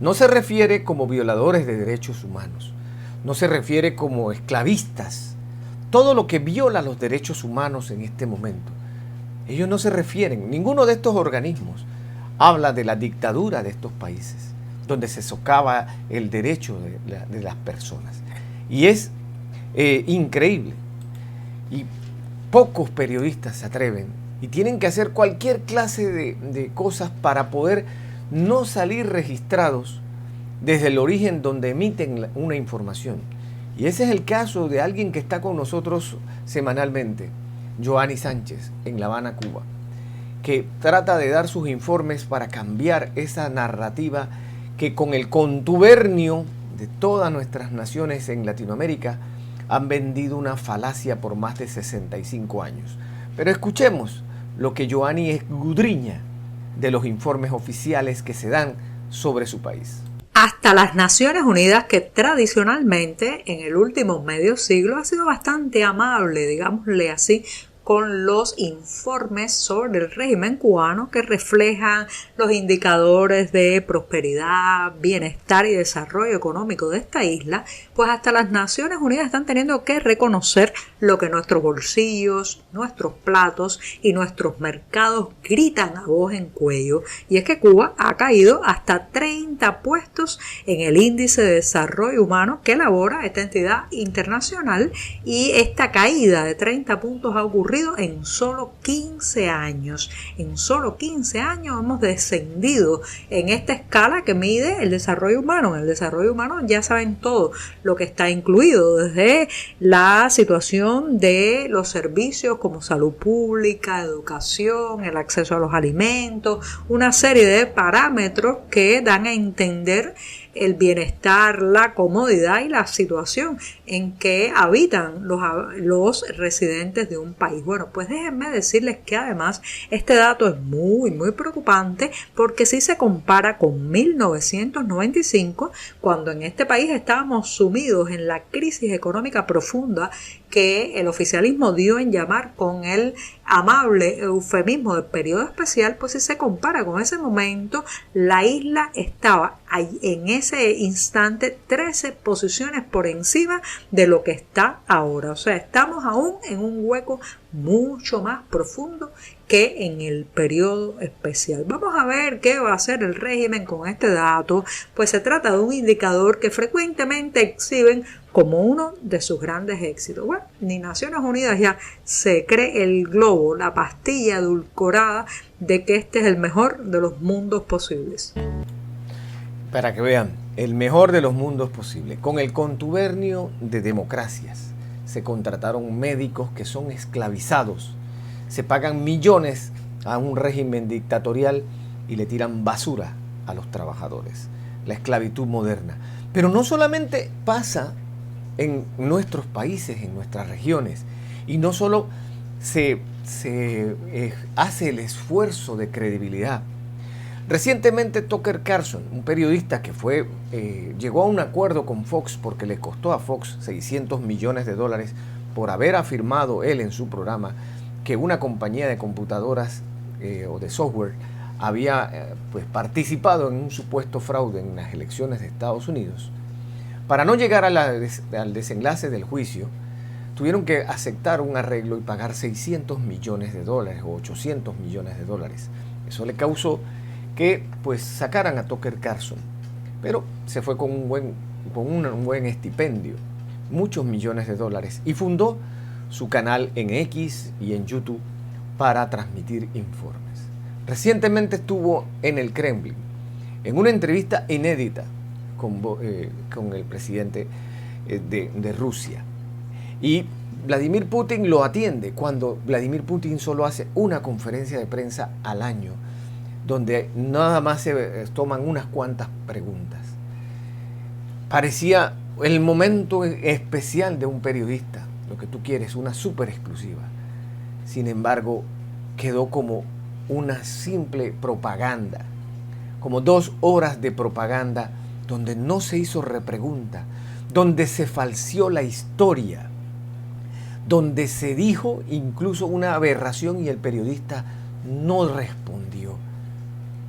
No se refiere como violadores de derechos humanos. No se refiere como esclavistas. Todo lo que viola los derechos humanos en este momento. Ellos no se refieren, ninguno de estos organismos habla de la dictadura de estos países, donde se socava el derecho de las personas. Y es increíble. Y pocos periodistas se atreven y tienen que hacer cualquier clase de cosas para poder no salir registrados desde el origen donde emiten una información. Y ese es el caso de alguien que está con nosotros semanalmente, Joanny Sánchez, en La Habana, Cuba, que trata de dar sus informes para cambiar esa narrativa que con el contubernio de todas nuestras naciones en Latinoamérica han vendido una falacia por más de 65 años. Pero escuchemos lo que Joanny escudriña de los informes oficiales que se dan sobre su país. Hasta las Naciones Unidas, que tradicionalmente en el último medio siglo ha sido bastante amable, digámosle así, con los informes sobre el régimen cubano que reflejan los indicadores de prosperidad, bienestar y desarrollo económico de esta isla, pues hasta las Naciones Unidas están teniendo que reconocer lo que nuestros bolsillos, nuestros platos y nuestros mercados gritan a voz en cuello, y es que Cuba ha caído hasta 30 puestos en el índice de desarrollo humano que elabora esta entidad internacional, y esta caída de 30 puntos ha ocurrido en solo 15 años. En solo 15 años hemos descendido en esta escala que mide el desarrollo humano. En el desarrollo humano ya saben todo lo que está incluido, desde la situación de los servicios como salud pública, educación, el acceso a los alimentos, una serie de parámetros que dan a entender el bienestar, la comodidad y la situación en que habitan los residentes de un país. Bueno, pues déjenme decirles que además este dato es muy preocupante, porque si se compara con 1995, cuando en este país estábamos sumidos en la crisis económica profunda que el oficialismo dio en llamar con el amable eufemismo de periodo especial, pues si se compara con ese momento, la isla estaba en ese instante 13 posiciones por encima de lo que está ahora. O sea, estamos aún en un hueco mucho más profundo que en el periodo especial. Vamos a ver qué va a hacer el régimen con este dato, pues se trata de un indicador que frecuentemente exhiben como uno de sus grandes éxitos. Bueno, ni Naciones Unidas ya se cree el globo, la pastilla edulcorada de que este es el mejor de los mundos posibles. Para que vean, el mejor de los mundos posibles, con el contubernio de democracias, se contrataron médicos que son esclavizados, se pagan millones a un régimen dictatorial y le tiran basura a los trabajadores. La esclavitud moderna. Pero no solamente pasa en nuestros países, en nuestras regiones, y no solo se hace el esfuerzo de credibilidad. Recientemente Tucker Carlson, un periodista que llegó a un acuerdo con Fox porque le costó a Fox $600 millones por haber afirmado él en su programa que una compañía de computadoras o de software había participado en un supuesto fraude en las elecciones de Estados Unidos. Para no llegar al desenlace del juicio, tuvieron que aceptar un arreglo y pagar $600 millones o $800 millones. Eso le causó que sacaran a Tucker Carlson, pero se fue con un buen estipendio, muchos millones de dólares, y fundó su canal en X y en YouTube para transmitir informes. Recientemente estuvo en el Kremlin, en una entrevista inédita con el presidente de Rusia. Y Vladimir Putin lo atiende cuando Vladimir Putin solo hace una conferencia de prensa al año, donde nada más se toman unas cuantas preguntas. Parecía el momento especial de un periodista, lo que tú quieres, una súper exclusiva. Sin embargo, quedó como una simple propaganda, como 2 horas de propaganda donde no se hizo repregunta, donde se falseó la historia, donde se dijo incluso una aberración y el periodista no respondió.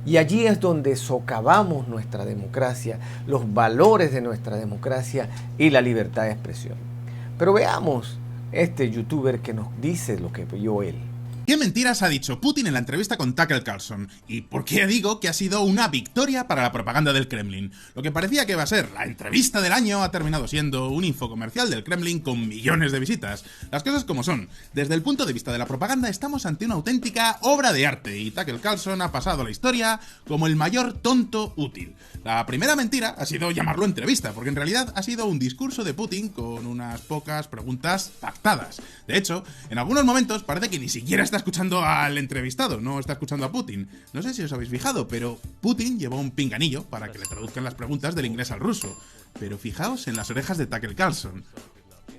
Y allí es donde socavamos nuestra democracia, los valores de nuestra democracia y la libertad de expresión. Pero veamos este youtuber que nos dice lo que vio él. ¿Qué mentiras ha dicho Putin en la entrevista con Tucker Carlson? ¿Y por qué digo que ha sido una victoria para la propaganda del Kremlin? Lo que parecía que iba a ser la entrevista del año ha terminado siendo un infocomercial del Kremlin con millones de visitas. Las cosas como son. Desde el punto de vista de la propaganda estamos ante una auténtica obra de arte y Tucker Carlson ha pasado a la historia como el mayor tonto útil. La primera mentira ha sido llamarlo entrevista, porque en realidad ha sido un discurso de Putin con unas pocas preguntas pactadas. De hecho, en algunos momentos parece que ni siquiera está escuchando al entrevistado, no está escuchando a Putin. No sé si os habéis fijado, pero Putin llevó un pinganillo para que le traduzcan las preguntas del inglés al ruso. Pero fijaos en las orejas de Tucker Carlson.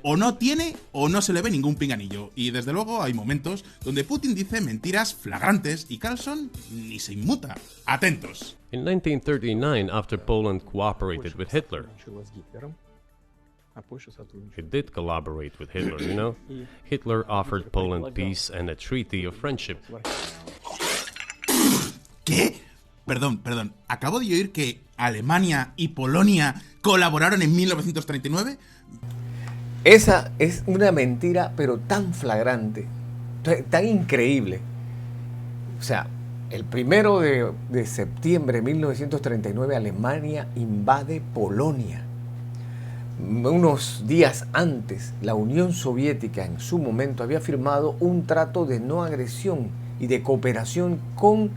O no tiene o no se le ve ningún pinganillo. Y desde luego hay momentos donde Putin dice mentiras flagrantes y Carlson ni se inmuta. Atentos. In 1939, after Poland cooperated with Hitler, it did collaborate with Hitler, you know? Hitler offered Poland peace and a treaty of friendship. ¿Qué? Perdón. ¿Acabo de oír que Alemania y Polonia colaboraron en 1939? Esa es una mentira, pero tan flagrante, tan increíble. O sea, el 1 de septiembre de 1939 Alemania invade Polonia. Unos días antes, la Unión Soviética en su momento había firmado un trato de no agresión y de cooperación con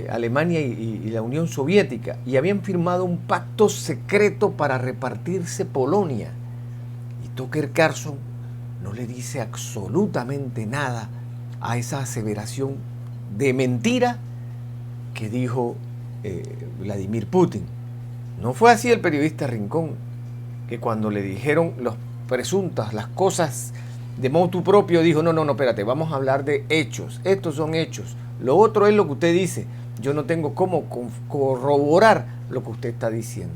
Alemania y la Unión Soviética, y habían firmado un pacto secreto para repartirse Polonia. Y Tucker Carlson no le dice absolutamente nada a esa aseveración de mentira que dijo Vladimir Putin. No fue así el periodista Rincón, que cuando le dijeron las cosas de motu propio, dijo, no, espérate, vamos a hablar de hechos. Estos son hechos. Lo otro es lo que usted dice. Yo no tengo cómo corroborar lo que usted está diciendo.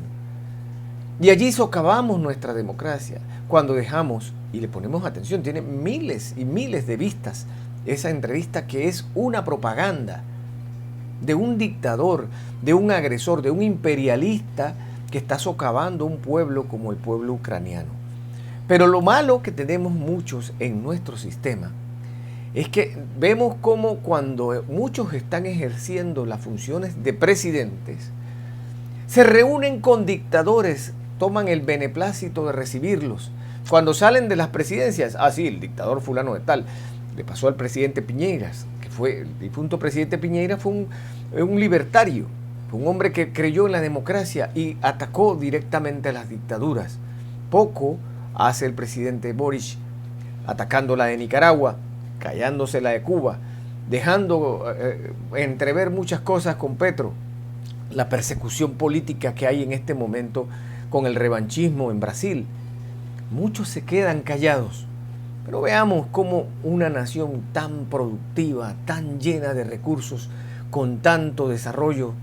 Y allí socavamos nuestra democracia. Cuando dejamos y le ponemos atención, tiene miles y miles de vistas esa entrevista, que es una propaganda de un dictador, de un agresor, de un imperialista que está socavando un pueblo como el pueblo ucraniano. Pero lo malo que tenemos muchos en nuestro sistema es que vemos como cuando muchos están ejerciendo las funciones de presidentes, se reúnen con dictadores, toman el beneplácito de recibirlos. Cuando salen de las presidencias, sí, el dictador fulano de tal, le pasó al presidente Piñeras, que fue el difunto presidente Piñeras, fue un libertario, fue un hombre que creyó en la democracia y atacó directamente a las dictaduras. Poco hace el presidente Boric atacando la de Nicaragua, callándose la de Cuba, dejando entrever muchas cosas con Petro, la persecución política que hay en este momento con el revanchismo en Brasil. Muchos se quedan callados, pero veamos cómo una nación tan productiva, tan llena de recursos, con tanto desarrollo,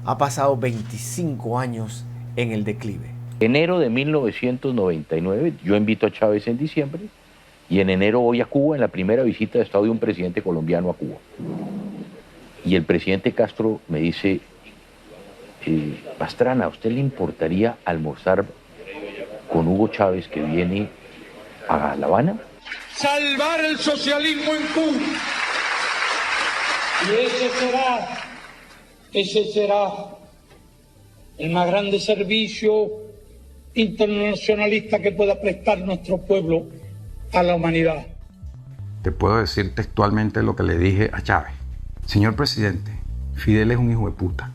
ha pasado 25 años en el declive. Enero de 1999, yo invito a Chávez en diciembre, y en enero voy a Cuba en la primera visita de Estado de un presidente colombiano a Cuba. Y el presidente Castro me dice, Pastrana, ¿a usted le importaría almorzar con Hugo Chávez que viene a La Habana? Salvar el socialismo en Cuba. Y ese será el más grande servicio internacionalista que pueda prestar nuestro pueblo a la humanidad. Te puedo decir textualmente lo que le dije a Chávez. Señor presidente, Fidel es un hijo de puta.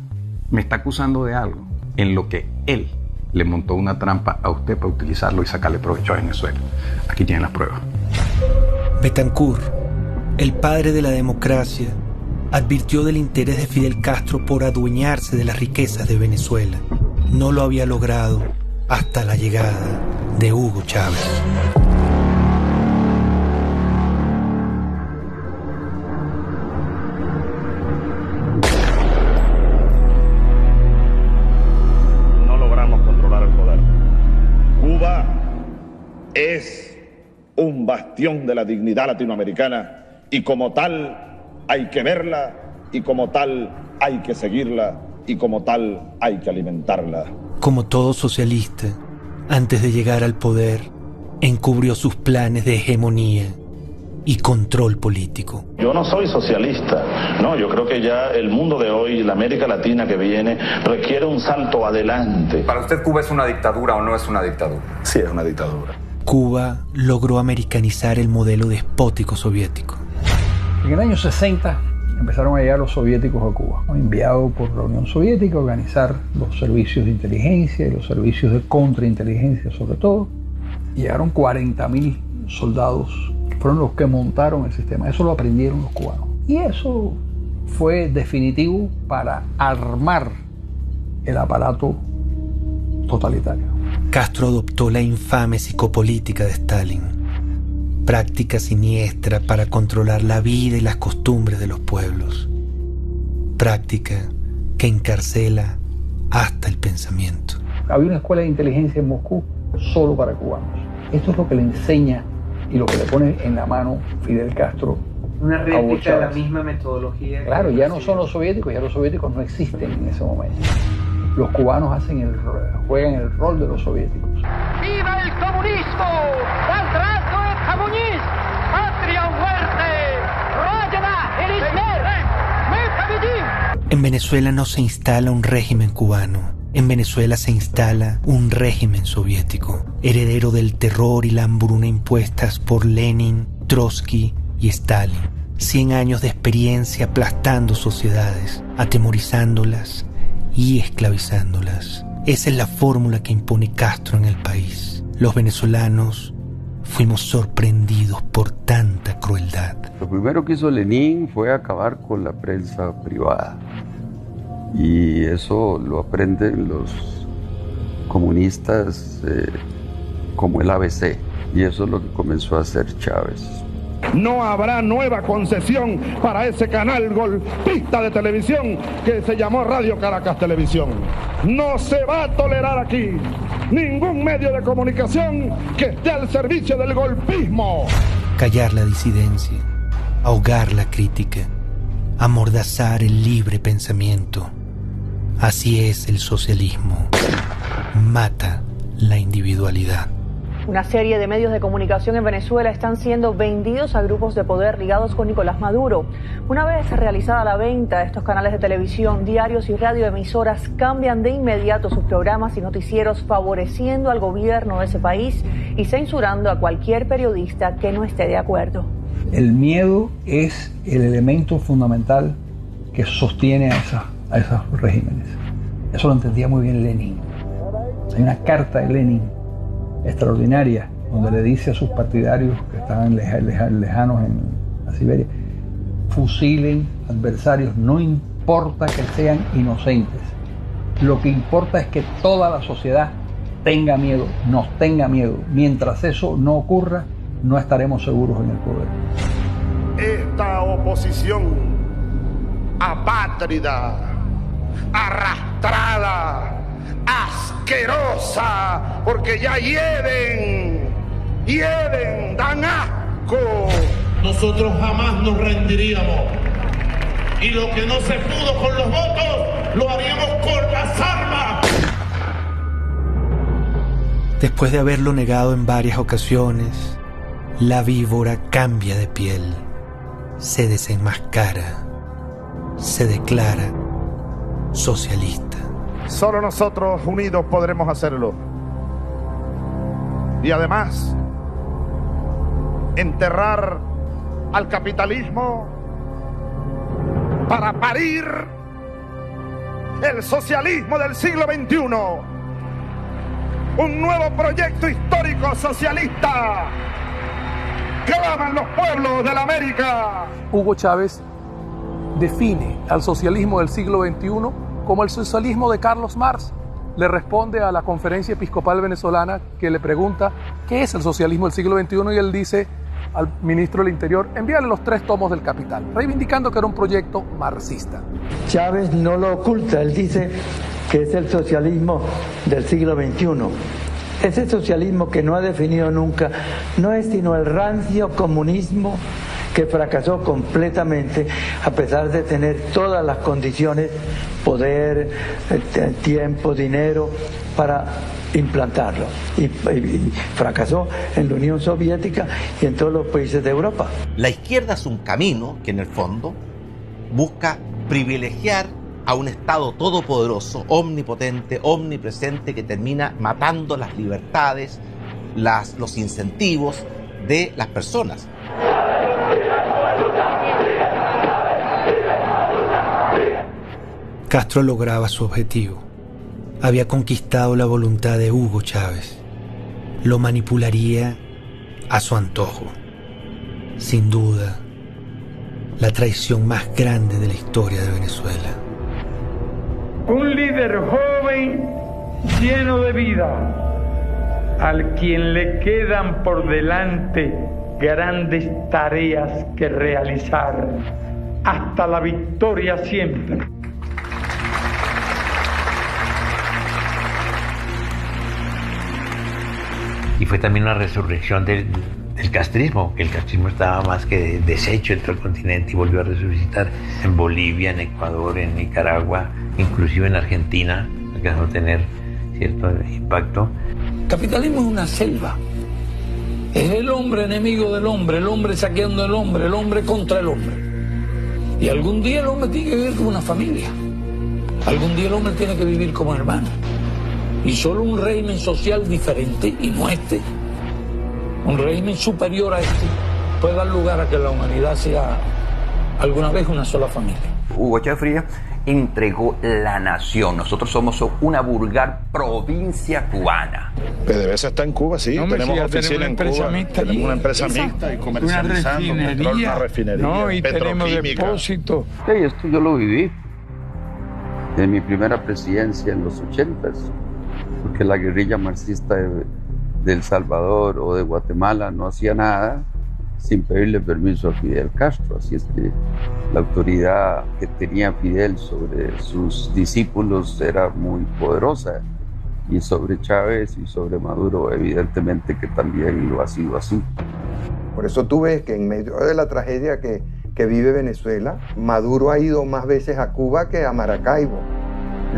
Me está acusando de algo en lo que él le montó una trampa a usted para utilizarlo y sacarle provecho a Venezuela. Aquí tienen las pruebas. Betancourt, el padre de la democracia, advirtió del interés de Fidel Castro por adueñarse de las riquezas de Venezuela. No lo había logrado hasta la llegada de Hugo Chávez. No logramos controlar el poder. Cuba es un bastión de la dignidad latinoamericana y como tal hay que verla y como tal hay que seguirla y como tal hay que alimentarla. Como todo socialista, antes de llegar al poder, encubrió sus planes de hegemonía y control político. Yo no soy socialista, no, yo creo que ya el mundo de hoy, la América Latina que viene, requiere un salto adelante. ¿Para usted Cuba es una dictadura o no es una dictadura? Sí, es una dictadura. Cuba logró americanizar el modelo despótico soviético. En el año 60 empezaron a llegar los soviéticos a Cuba, enviados por la Unión Soviética a organizar los servicios de inteligencia y los servicios de contrainteligencia sobre todo. Llegaron 40.000 soldados, que fueron los que montaron el sistema. Eso lo aprendieron los cubanos. Y eso fue definitivo para armar el aparato totalitario. Castro adoptó la infame psicopolítica de Stalin, práctica siniestra para controlar la vida y las costumbres de los pueblos, práctica que encarcela hasta el pensamiento. Había una escuela de inteligencia en Moscú solo para cubanos. Esto es lo que le enseña y lo que le pone en la mano Fidel Castro. Una réplica de la misma metodología. Claro, ya no son los soviéticos, ya los soviéticos no existen en ese momento. Los cubanos juegan el rol de los soviéticos. ¡Viva el comunismo! ¡Al el comunismo! ¡Patria o muerte! ¡Rodina el Ismer! En Venezuela no se instala un régimen cubano. En Venezuela se instala un régimen soviético, heredero del terror y la hambruna impuestas por Lenin, Trotsky y Stalin. 100 años de experiencia aplastando sociedades, atemorizándolas y esclavizándolas. Esa es la fórmula que impone Castro en el país. Los venezolanos fuimos sorprendidos por tanta crueldad. Lo primero que hizo Lenin fue acabar con la prensa privada. Y eso lo aprenden los comunistas como el ABC. Y eso es lo que comenzó a hacer Chávez. No habrá nueva concesión para ese canal golpista de televisión que se llamó Radio Caracas Televisión. No se va a tolerar aquí ningún medio de comunicación que esté al servicio del golpismo. Callar la disidencia, ahogar la crítica, amordazar el libre pensamiento. Así es el socialismo. Mata la individualidad. Una serie de medios de comunicación en Venezuela están siendo vendidos a grupos de poder ligados con Nicolás Maduro. Una vez realizada la venta, estos canales de televisión, diarios y radioemisoras cambian de inmediato sus programas y noticieros, favoreciendo al gobierno de ese país y censurando a cualquier periodista que no esté de acuerdo. El miedo es el elemento fundamental que sostiene a esos regímenes. Eso lo entendía muy bien Lenin. Hay una carta de Lenin extraordinaria, donde le dice a sus partidarios que estaban lejanos en la Siberia, fusilen adversarios, no importa que sean inocentes. Lo que importa es que toda la sociedad tenga miedo, nos tenga miedo. Mientras eso no ocurra, no estaremos seguros en el poder. Esta oposición apátrida, arrastrada, asquerosa, porque ya hieden, dan asco. Nosotros jamás nos rendiríamos. Y lo que no se pudo con los votos, lo haríamos con las armas. Después de haberlo negado en varias ocasiones, la víbora cambia de piel, se desenmascara, se declara socialista. Solo nosotros unidos podremos hacerlo. Y además, enterrar al capitalismo para parir el socialismo del siglo XXI. Un nuevo proyecto histórico socialista. ¡Claman los pueblos de la América! Hugo Chávez define al socialismo del siglo XXI como el socialismo de Carlos Marx. Le responde a la Conferencia Episcopal Venezolana que le pregunta qué es el socialismo del siglo XXI y él dice al ministro del Interior, envíale los 3 tomos del Capital, reivindicando que era un proyecto marxista. Chávez no lo oculta, él dice que es el socialismo del siglo XXI. Ese socialismo que no ha definido nunca no es sino el rancio comunismo que fracasó completamente a pesar de tener todas las condiciones, poder, tiempo, dinero para implantarlo. Y fracasó en la Unión Soviética y en todos los países de Europa. La izquierda es un camino que en el fondo busca privilegiar a un Estado todopoderoso, omnipotente, omnipresente, que termina matando las libertades, los incentivos de las personas. Castro lograba su objetivo. Había conquistado la voluntad de Hugo Chávez. Lo manipularía a su antojo. Sin duda, la traición más grande de la historia de Venezuela. Un líder joven, lleno de vida, al quien le quedan por delante grandes tareas que realizar, hasta la victoria siempre. Y fue también una resurrección del castrismo, que el castrismo estaba más que deshecho en todo el continente y volvió a resucitar en Bolivia, en Ecuador, en Nicaragua, inclusive en Argentina, alcanzó a tener cierto impacto. El capitalismo es una selva. Es el hombre enemigo del hombre, el hombre saqueando al hombre, el hombre contra el hombre. Y algún día el hombre tiene que vivir como una familia. Algún día el hombre tiene que vivir como hermano. Y solo un régimen social diferente, y no este, un régimen superior a este, puede dar lugar a que la humanidad sea alguna vez una sola familia. Hugo Chávez Frías entregó la nación. Nosotros somos una vulgar provincia cubana. PDVSA está en Cuba, sí. No, tenemos oficina en Cuba. Tenemos una empresa mixta y comercializando una refinería, no, y tenemos depósitos. Sí, esto yo lo viví en mi primera presidencia en los 80s, porque la guerrilla marxista de El Salvador o de Guatemala no hacía nada sin pedirle permiso a Fidel Castro. Así es que la autoridad que tenía Fidel sobre sus discípulos era muy poderosa, y sobre Chávez y sobre Maduro evidentemente que también lo ha sido así. Por eso tú ves que en medio de la tragedia que vive Venezuela, Maduro ha ido más veces a Cuba que a Maracaibo.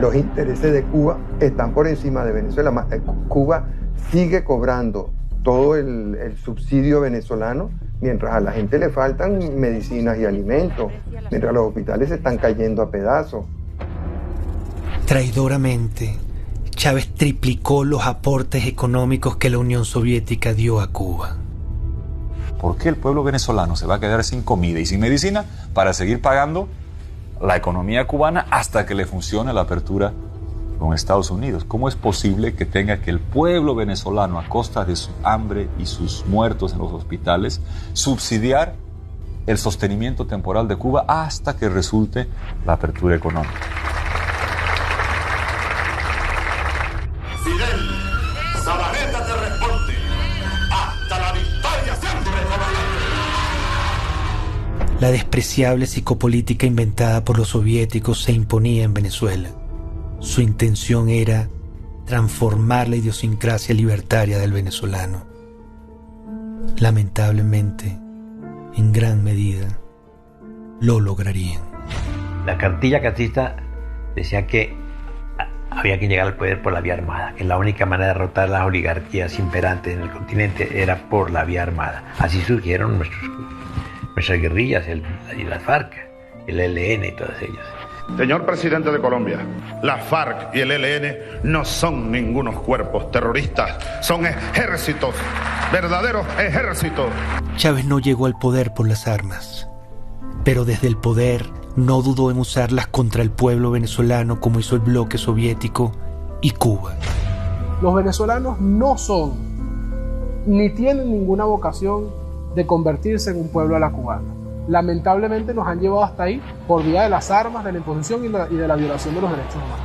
Los intereses de Cuba están por encima de Venezuela. Cuba sigue cobrando todo el subsidio venezolano, mientras a la gente le faltan medicinas y alimentos, mientras los hospitales se están cayendo a pedazos. Traidoramente, Chávez triplicó los aportes económicos que la Unión Soviética dio a Cuba. ¿Por qué el pueblo venezolano se va a quedar sin comida y sin medicina para seguir pagando la economía cubana hasta que le funcione la apertura con Estados Unidos. ¿Cómo es posible que tenga que el pueblo venezolano, a costa de su hambre y sus muertos en los hospitales, subsidiar el sostenimiento temporal de Cuba hasta que resulte la apertura económica? Fidel, Sabaneta te responde. Hasta la victoria siempre, comandante. La despreciable psicopolítica inventada por los soviéticos se imponía en Venezuela. Su intención era transformar la idiosincrasia libertaria del venezolano. Lamentablemente, en gran medida, lo lograrían. La cartilla castrista decía que había que llegar al poder por la vía armada, que la única manera de derrotar las oligarquías imperantes en el continente era por la vía armada. Así surgieron nuestras guerrillas y las FARC, el ELN y todas ellas. Señor presidente de Colombia, las FARC y el ELN no son ningunos cuerpos terroristas, son ejércitos, verdaderos ejércitos. Chávez no llegó al poder por las armas, pero desde el poder no dudó en usarlas contra el pueblo venezolano como hizo el bloque soviético y Cuba. Los venezolanos no son ni tienen ninguna vocación de convertirse en un pueblo a la cubana. Lamentablemente nos han llevado hasta ahí por vía de las armas, de la imposición y de la violación de los derechos humanos.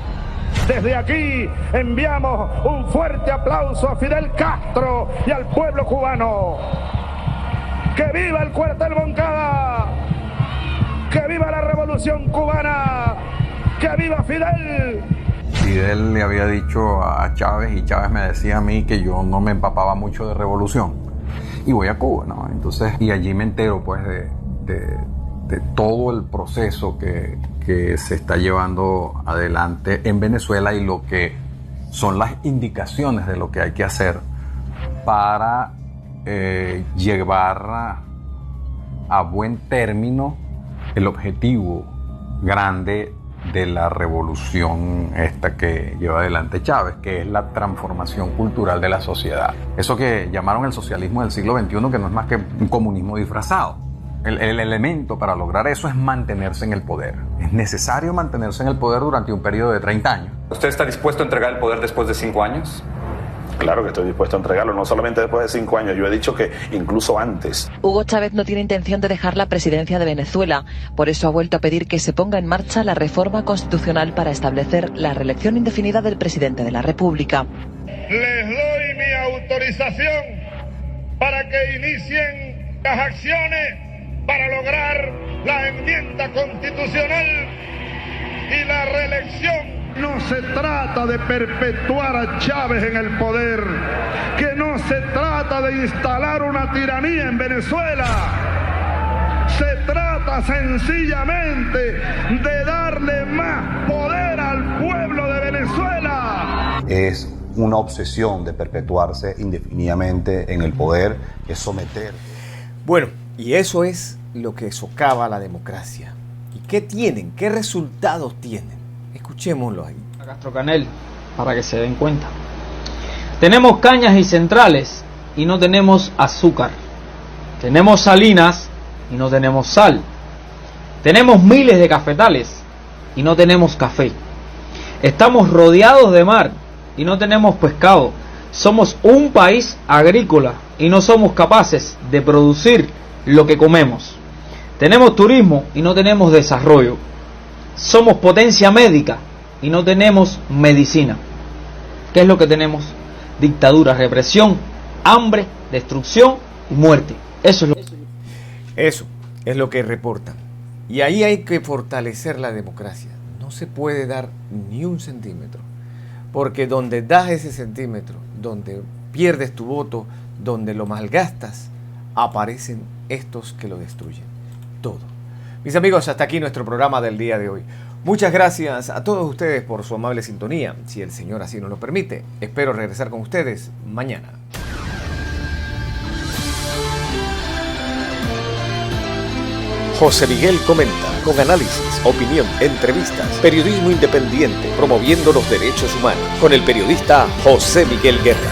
Desde aquí enviamos un fuerte aplauso a Fidel Castro y al pueblo cubano. ¡Que viva el cuartel Moncada! ¡Que viva la revolución cubana! ¡Que viva Fidel! Fidel le había dicho a Chávez y Chávez me decía a mí que yo no me empapaba mucho de revolución. Y voy a Cuba, ¿no? Entonces, y allí me entero pues de todo el proceso que se está llevando adelante en Venezuela y lo que son las indicaciones de lo que hay que hacer para llevar a buen término el objetivo grande de la revolución esta que lleva adelante Chávez, que es la transformación cultural de la sociedad. Eso que llamaron el socialismo del siglo XXI, que no es más que un comunismo disfrazado. El elemento para lograr eso es mantenerse en el poder. Es necesario mantenerse en el poder durante un periodo de 30 años. ¿Usted está dispuesto a entregar el poder después de 5 años? Claro que estoy dispuesto a entregarlo, no solamente después de 5 años, yo he dicho que incluso antes. Hugo Chávez no tiene intención de dejar la presidencia de Venezuela, por eso ha vuelto a pedir que se ponga en marcha la reforma constitucional para establecer la reelección indefinida del presidente de la República. Les doy mi autorización para que inicien las acciones para lograr la enmienda constitucional y la reelección. No se trata de perpetuar a Chávez en el poder, que no se trata de instalar una tiranía en Venezuela. Se trata sencillamente de darle más poder al pueblo de Venezuela. Es una obsesión de perpetuarse indefinidamente en el poder, que es someter. Bueno, y eso es lo que socava la democracia. ¿Y qué tienen? ¿Qué resultados tienen? Escuchémoslo ahí. A Castro Canel, para que se den cuenta. Tenemos cañas y centrales y no tenemos azúcar. Tenemos salinas y no tenemos sal. Tenemos miles de cafetales y no tenemos café. Estamos rodeados de mar y no tenemos pescado. Somos un país agrícola y no somos capaces de producir lo que comemos. Tenemos turismo y no tenemos desarrollo. Somos potencia médica y no tenemos medicina. ¿Qué es lo que tenemos? Dictadura, represión, hambre, destrucción y muerte. Eso es lo que reportan. Y ahí hay que fortalecer la democracia. No se puede dar ni un centímetro. Porque donde das ese centímetro, donde pierdes tu voto, donde lo malgastas, aparecen estos que lo destruyen. Todo. Mis amigos, hasta aquí nuestro programa del día de hoy. Muchas gracias a todos ustedes por su amable sintonía. Si el Señor así nos lo permite, espero regresar con ustedes mañana. José Miguel comenta, con análisis, opinión, entrevistas, periodismo independiente, promoviendo los derechos humanos, con el periodista José Miguel Guerra.